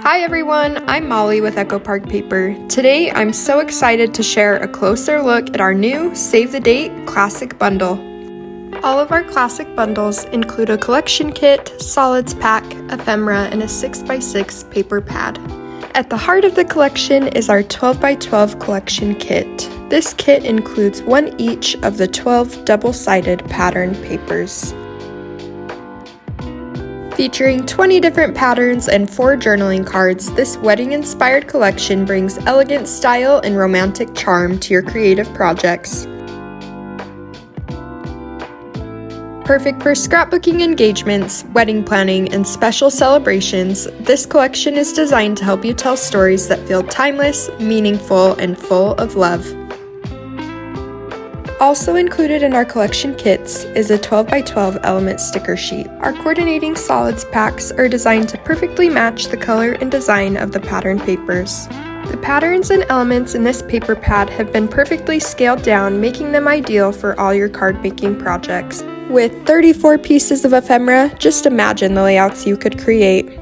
Hi everyone, I'm Molly with Echo Park Paper. Today I'm so excited to share a closer look at our new Save the Date Classic Bundle. All of our classic bundles include a collection kit, solids pack, ephemera, and a 6x6 paper pad. At the heart of the collection is our 12x12 collection kit. This kit includes one each of the 12 double-sided pattern papers. Featuring 20 different patterns and 4 journaling cards, this wedding-inspired collection brings elegant style and romantic charm to your creative projects. Perfect for scrapbooking engagements, wedding planning, and special celebrations, this collection is designed to help you tell stories that feel timeless, meaningful, and full of love. Also included in our collection kits is a 12x12 element sticker sheet. Our coordinating solids packs are designed to perfectly match the color and design of the pattern papers. The patterns and elements in this paper pad have been perfectly scaled down, making them ideal for all your card making projects. With 34 pieces of ephemera, just imagine the layouts you could create.